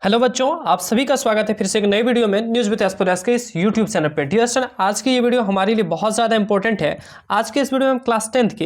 Hello बच्चों, आप सभी का स्वागत है फिर से एक नई वीडियो में न्यूज़ विद एस्पिरेंट्स के इस यूट्यूब चैनल पे। डियर स्टूडेंट, आज की ये वीडियो हमारे लिए बहुत ज़्यादा इंपॉर्टेंट है। आज के इस वीडियो में हम क्लास 10th के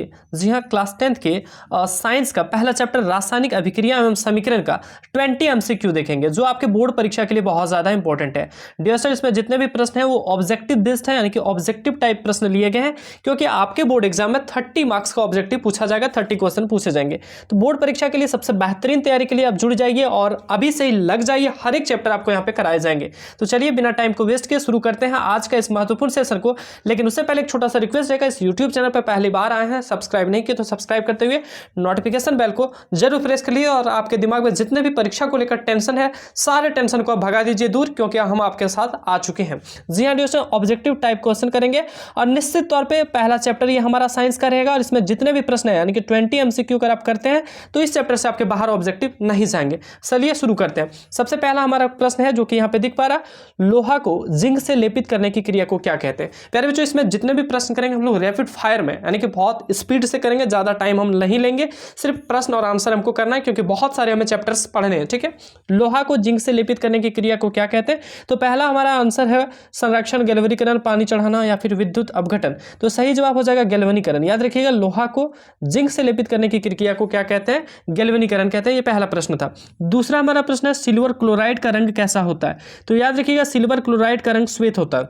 क्लास 10th के साइंस का पहला चैप्टर रासायनिक अभिक्रिया एवं समीकरण का 20 MCQ देखेंगे, जो आपके बोर्ड परीक्षा के लिए बहुत ज़्यादा इंपॉर्टेंट है। डियर स्टूडेंट, इसमें जितने भी प्रश्न हैं वो ऑब्जेक्टिव बेस्ड है, यानी कि ऑब्जेक्टिव टाइप प्रश्न लिए गए हैं, क्योंकि आपके बोर्ड एग्जाम में 30 मार्क्स का ऑब्जेक्टिव पूछा जाएगा, 30 क्वेश्चन पूछे जाएंगे। तो बोर्ड परीक्षा के लिए सबसे बेहतरीन तैयारी के लिए आप जुड़ जाइए और अभी से ही लग जाइए, हर एक चैप्टर आपको यहाँ पे कराए जाएंगे। तो चलिए बिना टाइम को वेस्ट किए शुरू करते हैं आज का इस महत्वपूर्ण सेशन को। लेकिन उससे पहले एक छोटा सा रिक्वेस्ट रहेगा, इस यूट्यूब चैनल पर पहली बार आए हैं, सब्सक्राइब नहीं किए तो सब्सक्राइब करते हुए नोटिफिकेशन बेल को जरूर प्रेस कर लिए और आपके दिमाग में जितने भी परीक्षा को लेकर टेंशन है, सारे टेंशन को आप भगा दीजिए दूर, क्योंकि हम आपके साथ आ चुके हैं। जी हाँ दोस्तों, ऑब्जेक्टिव टाइप क्वेश्चन करेंगे और निश्चित तौर पर पहला चैप्टर ये हमारा साइंस का रहेगा और इसमें जितने भी प्रश्न है, यानी कि 20 MCQ अगर आप करते हैं तो इस चैप्टर से आपके बाहर ऑब्जेक्टिव नहीं जाएंगे। चलिए शुरू करते हैं। सबसे पहला हमारा प्रश्न है जो कि यहाँ पे दिख पा रहा, लोहा को जिंक से लेपित करने की क्रिया को क्या कहते हैं। प्यारे बच्चों, इसमें जितने भी प्रश्न करेंगे हम लोग रैपिड फायर में, यानी कि बहुत स्पीड से करेंगे, ज्यादा टाइम हम नहीं लेंगे, सिर्फ प्रश्न और आंसर हमको करना है, क्योंकि बहुत सारे हमें चैप्टर्स पढ़ने हैं। ठीक है, लोहा को जिंक से लेपित करने की क्रिया को क्या कहते हैं। तो पहला हमारा आंसर है संरक्षण, गैल्वेनीकरण, पानी चढ़ाना या फिर विद्युत अपघटन। तो सही जवाब हो जाएगा गैल्वेनीकरण। याद रखिएगा, लोहा को जिंक से लेपित करने की क्रिया को क्या कहते हैं, गैल्वेनीकरण कहते हैं। ये पहला प्रश्न था। दूसरा हमारा प्रश्न है सिल्वर क्लोराइड का रंग कैसा होता है। तो याद रखिएगा, सिल्वर क्लोराइड का रंग श्वेत होता है।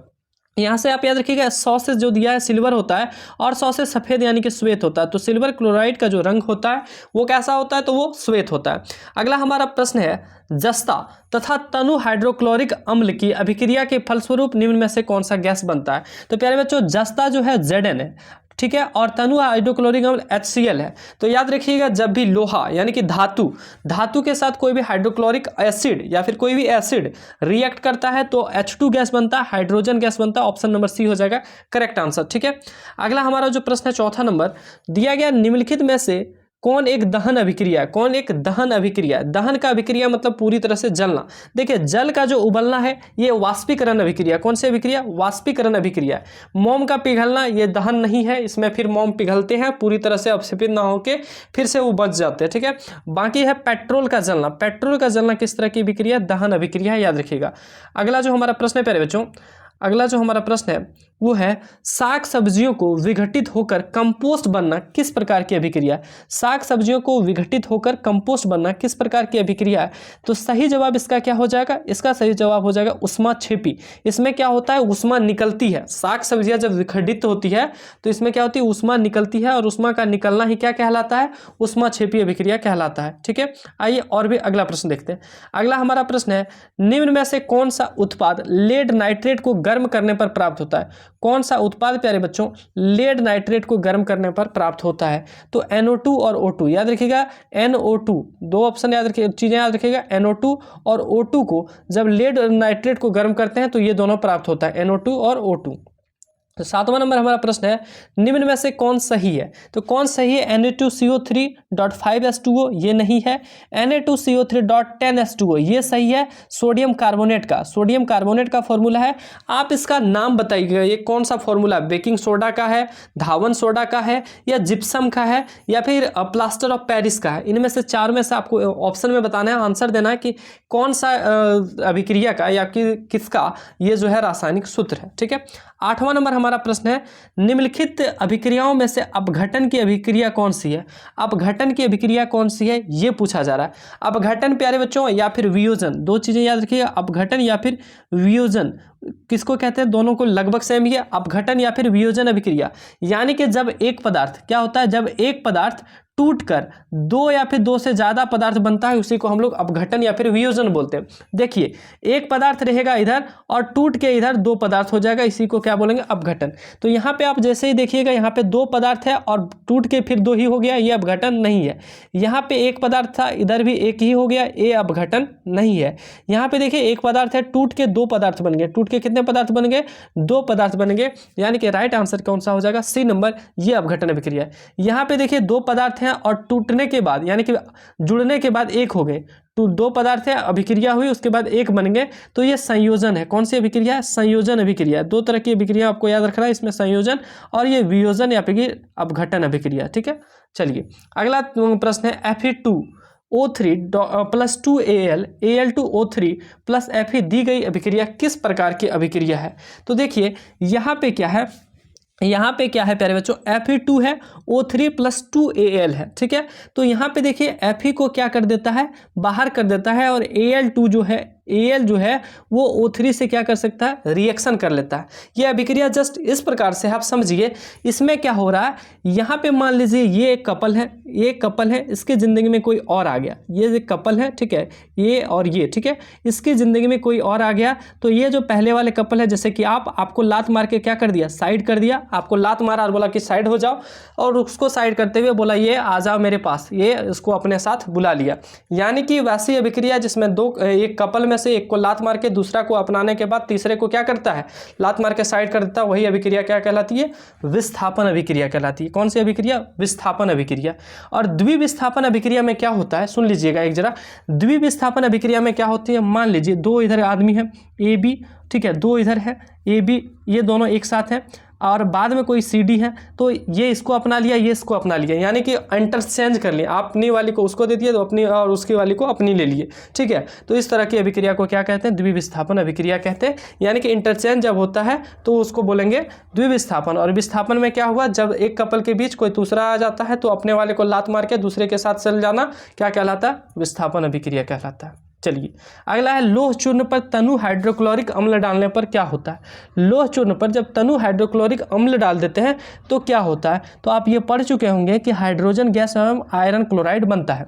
यहाँ से आप याद रखिएगा, 100 से जो दिया है सिल्वर होता है और 100 से सफ़ेद यानी कि श्वेत होता है। तो सिल्वर क्लोराइड का जो रंग होता है वो कैसा होता है, तो वो श्वेत होता है। अगला हमारा प्रश्न है जस्ता तथा तनु हाइड्रोक्लोरिक अम्ल की अभिक्रिया के फलस्वरूप निम्न में से कौन सा गैस बनता है। तो प्यारे बच्चों, जस्ता जो है Zn है, ठीक है, और तनु हाइड्रोक्लोरिक अम्ल HCl है। तो याद रखिएगा, जब भी लोहा यानी कि धातु के साथ कोई भी हाइड्रोक्लोरिक एसिड या फिर कोई भी एसिड रिएक्ट करता है तो H2 गैस बनता है, हाइड्रोजन गैस बनता है। ऑप्शन नंबर सी हो जाएगा करेक्ट आंसर। ठीक है, अगला हमारा जो प्रश्न है चौथा नंबर दिया गया, निम्नलिखित में से कौन एक दहन अभिक्रिया है। कौन एक दहन अभिक्रिया, दहन का अभिक्रिया मतलब पूरी तरह से जलना। देखिए, जल का जो उबलना है ये वाष्पीकरण अभिक्रिया। कौन सी अभिक्रिया, वाष्पीकरण अभिक्रिया। मोम का पिघलना ये दहन नहीं है, इसमें फिर मोम पिघलते हैं पूरी तरह से अवक्षेपित ना होके फिर से वो बच जाते हैं। ठीक है, बाकी है पेट्रोल का जलना। पेट्रोल का जलना किस तरह की अभिक्रिया, दहन अभिक्रिया है, याद रखिएगा। अगला जो हमारा प्रश्न है प्यारे बच्चों, अगला जो हमारा प्रश्न है वो है साग सब्जियों को विघटित होकर कंपोस्ट बनना किस प्रकार की अभिक्रिया है। साग सब्जियों को विघटित होकर कंपोस्ट बनना किस प्रकार की अभिक्रिया है। तो सही जवाब इसका क्या हो जाएगा, इसका सही जवाब हो जाएगा ऊष्माक्षेपी। इसमें क्या होता है, ऊष्मा निकलती है। साग सब्जियां जब विघटित होती है तो इसमें क्या होती है, ऊष्मा निकलती है और ऊष्मा का निकलना ही क्या कहलाता है, ऊष्माक्षेपी अभिक्रिया कहलाता है। ठीक है, आइए और भी अगला प्रश्न देखते हैं। अगला हमारा प्रश्न है निम्न में से कौन सा उत्पाद लेड नाइट्रेट को गर्म करने पर प्राप्त होता है। कौन सा उत्पाद प्यारे बच्चों लेड नाइट्रेट को गर्म करने पर प्राप्त होता है। तो NO2 और O2। याद रखिएगा, NO2 दो ऑप्शन याद रखिएगा, चीजें याद रखिएगा। NO2 और O2 को जब लेड नाइट्रेट को गर्म करते हैं तो ये दोनों प्राप्त होता है, NO2 और O2। तो सातवां नंबर हमारा प्रश्न है निम्न में से कौन सही है। तो कौन सही है, Na2CO3.5H2O ये नहीं है, Na2CO3.10H2O ये सही है। सोडियम कार्बोनेट का फॉर्मूला है, आप इसका नाम बताइएगा, ये कौन सा फॉर्मूला, बेकिंग सोडा का है, धावन सोडा का है, या जिप्सम का है, या फिर प्लास्टर ऑफ पेरिस का है। इनमें से चार में से आपको ऑप्शन में बताना है, आंसर देना है कि कौन सा अभिक्रिया का या किसका ये जो है रासायनिक सूत्र है। ठीक है, आठवां नंबर हमारा प्रश्न है निम्नलिखित अभिक्रियाओं में से अपघटन की अभिक्रिया कौन सी है। अपघटन की अभिक्रिया कौन सी है ये पूछा जा रहा है। अपघटन प्यारे बच्चों या फिर वियोजन, दो चीजें याद रखिएगा, अपघटन या फिर वियोजन किसको कहते हैं, दोनों को लगभग सेम ही है, अपघटन या फिर वियोजन अभिक्रिया। यानी कि जब एक पदार्थ क्या होता है, जब एक पदार्थ टूटकर दो या फिर दो से ज्यादा पदार्थ बनता है उसी को हम लोग अपघटन या फिर वियोजन बोलते हैं। देखिए, एक पदार्थ रहेगा इधर और टूट के इधर दो पदार्थ हो जाएगा, इसी को क्या बोलेंगे, अपघटन। तो यहाँ पे आप जैसे ही देखिएगा, यहाँ पे दो पदार्थ है और टूट के फिर दो ही हो गया, ये अपघटन नहीं है। यहाँ पे एक पदार्थ था, इधर भी एक ही हो गया, ये अपघटन नहीं है। यहाँ पे देखिए एक पदार्थ है, टूट के दो पदार्थ बन गए, टूट के कितने पदार्थ बन गए, दो पदार्थ बन गए, यानी कि राइट आंसर कौन सा हो जाएगा, सी नंबर, ये अपघटन अभिक्रिया है। यहाँ पे देखिए दो पदार्थ हैं और टूटने के बाद यानी कि जुड़ने के बाद एक हो गए, तो दो पदार्थ है, अभिक्रिया हुई, उसके बाद एक बन गए, तो ये संयोजन है। कौन सी अभिक्रिया है, संयोजन अभिक्रिया। दो तरह की अभिक्रिया आपको याद रखना है, इसमें संयोजन और ये वियोजन या फिर अपघटन अभिक्रिया। ठीक है, चलिए अगला प्रश्न है Fe2 O3 plus 2Al Al2O3 plus Fe दी गई अभिक्रिया किस प्रकार की अभिक्रिया है। तो देखिए यहाँ पे क्या है, यहाँ पे क्या है प्यारे बच्चों, Fe2 है, O3 प्लस 2Al है, ठीक है। तो यहाँ पे देखिए Fe को क्या कर देता है, बाहर कर देता है, और Al2 जो है, Al जो है वो O3 से क्या कर सकता है, रिएक्शन कर लेता है। ये अभिक्रिया जस्ट इस प्रकार से आप समझिए। इसमें क्या हो रहा है, यहाँ पे मान लीजिए ये एक कपल है, ये कपल है, इसके ज़िंदगी में कोई और आ गया, ये एक कपल है, ठीक है, ये और ये, ठीक है, इसकी ज़िंदगी में कोई और आ गया, तो ये जो पहले वाले कपल है, जैसे कि आपको लात मार के क्या कर दिया, साइड कर दिया, आपको लात मारा और बोला कि साइड हो जाओ, और उसको साइड करते हुए बोला ये आ जाओ मेरे पास, ये इसको अपने साथ बुला लिया। यानी कि वैसी अभिक्रिया जिसमें एक कपल में से एक को लात मार के दूसरा को अपनाने के बाद तीसरे को क्या करता है, लात मार के साइड कर देता है, वही अभिक्रिया क्या कहलाती है, विस्थापन अभिक्रिया कहलाती है। कौन सी अभिक्रिया, विस्थापन अभिक्रिया। और द्विविस्थापन अभिक्रिया में क्या होता है, सुन लीजिएगा एक जरा। द्विविस्थापन अभिक्रिया में क्या होती है, मान लीजिए दो इधर आदमी है ए बी, ठीक है, दो इधर है ए बी, ये दोनों एक साथ हैं, और बाद में कोई सी डी है, तो ये इसको अपना लिया, ये इसको अपना लिया, यानी कि इंटरचेंज कर लिया, अपनी वाली को उसको दे दिया तो अपनी, और उसकी वाली को अपनी ले लिए, ठीक है। तो इस तरह की अभिक्रिया को क्या कहते हैं, द्विविस्थापन अभिक्रिया कहते हैं। यानी कि इंटरचेंज जब होता है तो उसको बोलेंगे द्विविस्थापन। और विस्थापन में क्या हुआ, जब एक कपल के बीच कोई दूसरा आ जाता है तो अपने वाले को लात मार के दूसरे के साथ चल जाना क्या कहलाता है, विस्थापन अभिक्रिया कहलाता है। चलिए अगला है, लोह चूर्ण पर तनु हाइड्रोक्लोरिक अम्ल डालने पर क्या होता है। लोह चूर्ण पर जब तनु हाइड्रोक्लोरिक अम्ल डाल देते हैं तो क्या होता है, तो आप ये पढ़ चुके होंगे कि हाइड्रोजन गैस एवं आयरन क्लोराइड बनता है।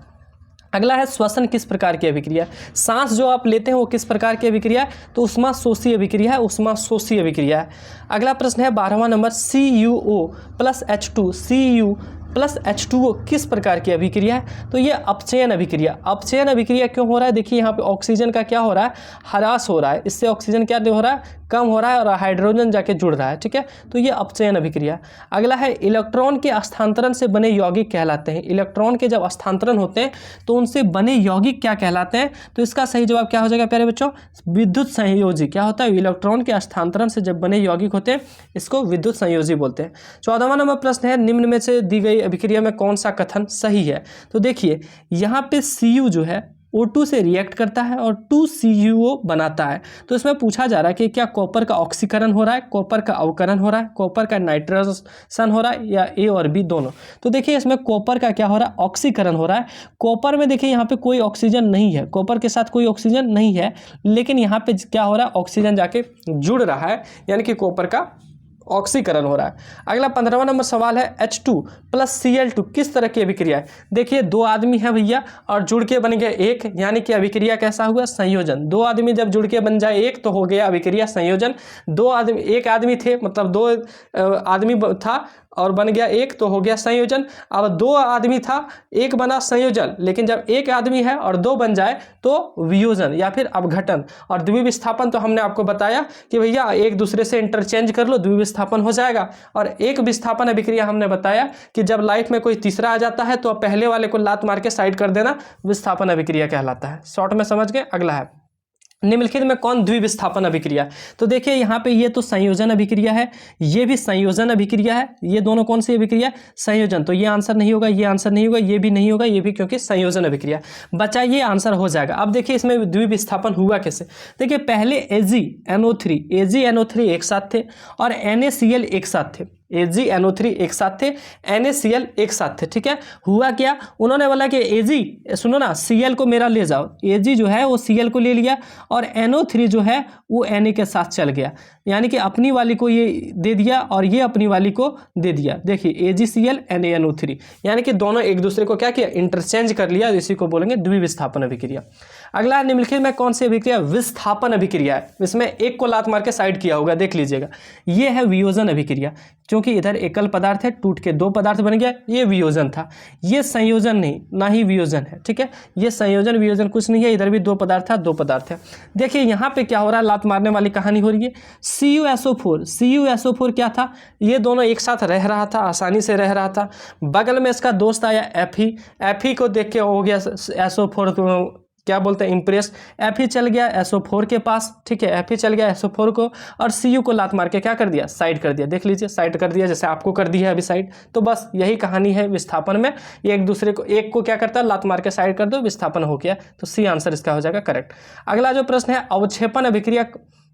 अगला है, श्वसन किस प्रकार की अभिक्रिया, सांस जो आप लेते हैं वो किस प्रकार की अभिक्रिया है, तो उष्मा शोषी अभिक्रिया है, उष्मा शोषी अभिक्रिया है। अगला प्रश्न है 12वां number, CuO plus H2 Cu plus H2O किस प्रकार की अभिक्रिया है, तो ये अपचयन अभिक्रिया। अपचयन अभिक्रिया क्यों हो रहा है, देखिए यहाँ पे ऑक्सीजन का क्या हो रहा है, ह्रास हो रहा है, इससे ऑक्सीजन क्या हो रहा है, कम हो रहा है, और हाइड्रोजन जाके जुड़ रहा है, ठीक है, तो ये अपचयन अभिक्रिया। अगला है, इलेक्ट्रॉन के स्थानांतरण से बने यौगिक कहलाते हैं। इलेक्ट्रॉन के जब स्थानांतरण होते हैं तो उनसे बने यौगिक क्या कहलाते हैं, तो इसका सही जवाब क्या हो जाएगा प्यारे बच्चों, विद्युत संयोजी। क्या होता है, इलेक्ट्रॉन के स्थानांतरण से जब बने यौगिक होते हैं इसको विद्युत संयोजी बोलते हैं। 14वां नंबर प्रश्न है, निम्न में से दी गई अभिक्रिया में कौन सा कथन सही है। तो देखिए यहाँ पे Cu जो है O2 से रिएक्ट करता है और 2CuO बनाता है। तो इसमें पूछा जा रहा है कि क्या कॉपर का ऑक्सीकरण हो रहा है, कॉपर का अवकरण हो रहा है, कॉपर का नाइट्रेशन हो रहा है, या ए और बी दोनों। तो देखिए इसमें कॉपर का क्या हो रहा है, ऑक्सीकरण हो रहा है। कॉपर में देखिए यहाँ पे कोई ऑक्सीजन नहीं है, कॉपर के साथ कोई ऑक्सीजन नहीं है, लेकिन यहाँ पे क्या हो रहा है, ऑक्सीजन जाके जुड़ रहा है, यानी कि कॉपर का ऑक्सीकरण हो रहा है। अगला 15वां नंबर सवाल है, H2 प्लस Cl2 किस तरह की अभिक्रिया है। देखिए दो आदमी है भैया और जुड़ के बन गए एक, यानी कि अभिक्रिया कैसा हुआ, संयोजन। दो आदमी जब जुड़ के बन जाए एक तो हो गया अभिक्रिया संयोजन। दो आदमी, एक आदमी थे, मतलब दो आदमी था और बन गया एक तो हो गया संयोजन। अब दो आदमी था, एक बना संयोजन, लेकिन जब एक आदमी है और दो बन जाए तो वियोजन या फिर अपघटन। और द्विविस्थापन तो हमने आपको बताया कि भैया एक दूसरे से इंटरचेंज कर लो, द्विविस्थापन हो जाएगा। और एक विस्थापन अभिक्रिया हमने बताया कि जब लाइफ में कोई तीसरा आ जाता है तो पहले वाले को लात मार के साइड कर देना, विस्थापन अभिक्रिया कहलाता है। शॉर्ट में समझ गए। अगला है, निम्नलिखित में कौन द्विविस्थापन अभिक्रिया। तो देखिए यहाँ पे ये तो संयोजन अभिक्रिया है, ये भी संयोजन अभिक्रिया है, ये दोनों कौन सी अभिक्रिया, संयोजन। तो ये आंसर नहीं होगा, ये आंसर नहीं होगा, ये भी नहीं होगा, ये भी, क्योंकि संयोजन अभिक्रिया। बचा ये आंसर हो जाएगा। अब देखिए इसमें द्विविस्थापन हुआ कैसे। देखिए पहले AgNO3 एक साथ थे और NaCl एक साथ थे, AgNO3 एक साथ थे, NaCl एक साथ थे, ठीक है। हुआ क्या, उन्होंने बोला कि Ag सुनो ना, Cl को मेरा ले जाओ। Ag जो है वो Cl को ले लिया और NO3 जो है वो Na के साथ चल गया, यानी कि अपनी वाली को ये दे दिया और ये अपनी वाली को दे दिया। देखिए AgCl NaNO3, यानी कि दोनों एक दूसरे को क्या किया, इंटरचेंज कर लिया, इसी को बोलेंगे द्विविस्थापन अभिक्रिया। अगला निम्नलिखित में कौन सी अभिक्रिया, विस्थापन अभिक्रिया है। इसमें एक को लात मार के साइड किया होगा, देख लीजिएगा। ये है वियोजन अभिक्रिया, क्योंकि इधर एकल पदार्थ है, टूट के दो पदार्थ बन गया, ये वियोजन था। ये संयोजन नहीं, ना ही वियोजन है, ठीक है। ये संयोजन वियोजन कुछ नहीं है, इधर भी दो पदार्थ था, दो पदार्थ है। देखिए यहाँ पे क्या हो रहा है, लात मारने वाली कहानी हो रही है। CuSO4 क्या था, ये दोनों एक साथ रह रहा था, आसानी से रह रहा था। बगल में इसका दोस्त आया Fe को देख के हो गया SO4 क्या बोलते हैं, इम्प्रेस। Fe चल गया SO4 के पास, ठीक है, Fe चल गया SO4 को, और Cu को लात मार के क्या कर दिया, साइड कर दिया। देख लीजिए, साइड कर दिया, जैसे आपको कर दिया है अभी साइड। तो बस यही कहानी है विस्थापन में, एक दूसरे को, एक को क्या करता है, लात मार के साइड कर दो, विस्थापन हो गया। तो सी आंसर इसका हो जाएगा करेक्ट। अगला जो प्रश्न है, अवक्षेपण अभिक्रिया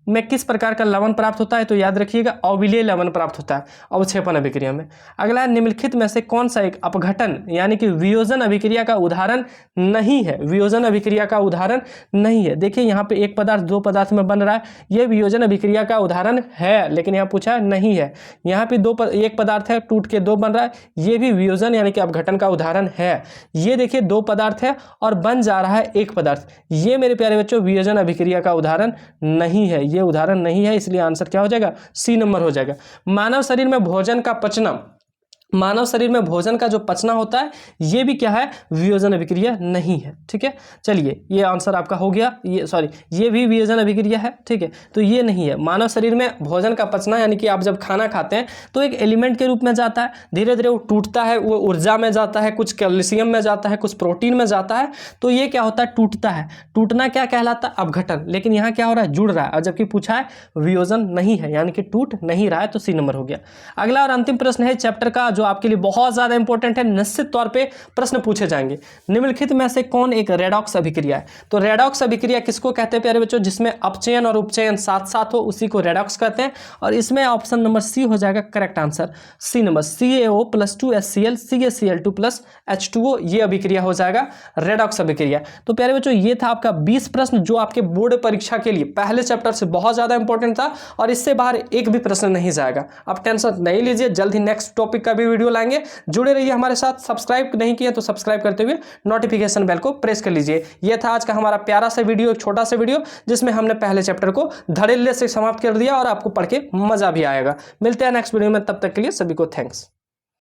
में किस प्रकार का लवण प्राप्त होता है, तो याद रखिएगा अविलेय लवण प्राप्त होता है अवक्षेपण अभिक्रिया में। अगला है, निम्नलिखित में से कौन सा एक अपघटन यानी कि वियोजन अभिक्रिया का उदाहरण नहीं है, वियोजन अभिक्रिया का उदाहरण नहीं है। देखिए यहाँ पे एक पदार्थ दो पदार्थ में बन रहा है, ये वियोजन अभिक्रिया का उदाहरण है, लेकिन यहाँ पूछा नहीं है। यहाँ पे एक पदार्थ है, टूट के दो बन रहा है, ये भी वियोजन यानी कि अपघटन का उदाहरण है। ये देखिए दो पदार्थ है और बन जा रहा है एक पदार्थ, ये मेरे प्यारे बच्चों वियोजन अभिक्रिया का उदाहरण नहीं है, ये उदाहरण नहीं है, इसलिए आंसर क्या हो जाएगा, सी नंबर हो जाएगा। मानव शरीर में भोजन का पचना, मानव शरीर में भोजन का जो पचना होता है, ये भी क्या है, वियोजन अभिक्रिया नहीं है। ठीक है, चलिए ये आंसर आपका हो गया, ये भी वियोजन अभिक्रिया है। ठीक है, तो ये नहीं है। मानव शरीर में भोजन का पचना यानी कि आप जब खाना खाते हैं तो एक एलिमेंट के रूप में जाता है, धीरे धीरे वो टूटता है, वो ऊर्जा में जाता है, कुछ कैल्शियम में जाता है, कुछ प्रोटीन में जाता है, तो ये क्या होता है, टूटता है। टूटना क्या कहलाता है, अपघटन। लेकिन यहाँ क्या हो रहा है, जुड़ रहा है, और जबकि पूछा है वियोजन नहीं है, यानी कि टूट नहीं रहा है, तो सी नंबर हो गया। अगला और अंतिम प्रश्न है चैप्टर का, जो आपके लिए बहुत ज्यादा इंपॉर्टेंट है, निश्चित तौर पे प्रश्न पूछे जाएंगे। निम्नलिखित में से कौन एक रेडॉक्स अभिक्रिया है, तो रेडॉक्स अभिक्रिया किसको कहते हैं प्यारे बच्चों, जिसमें अपचयन और उपचयन साथ साथ हो, उसी को रेडॉक्स कहते हैं। और इसमें ऑप्शन नंबर सी हो जाएगा करेक्ट आंसर, सी नंबर, CaO+2HCl CaCl2+H2O, ये अभिक्रिया हो जाएगा रेडॉक्स अभिक्रिया। तो प्यारे बच्चों ये था आपका 20 प्रश्न, जो आपके बोर्ड परीक्षा के लिए पहले चैप्टर से बहुत ज्यादा इंपॉर्टेंट था, और इससे बाहर एक भी प्रश्न नहीं जाएगा। अब टेंशन नहीं लीजिए, जल्द ही नेक्स्ट टॉपिक का भी वीडियो लाएंगे। जुड़े रहिए हमारे साथ, सब्सक्राइब नहीं किया तो सब्सक्राइब करते हुए नोटिफिकेशन बेल को प्रेस कर लीजिए। यह था आज का हमारा प्यारा सा वीडियो, एक छोटा सा वीडियो, जिसमें हमने पहले चैप्टर को धड़ल्ले से समाप्त कर दिया, और आपको पढ़ के मजा भी आएगा। मिलते हैं नेक्स्ट वीडियो में, तब तक के लिए सभी को थैंक्स।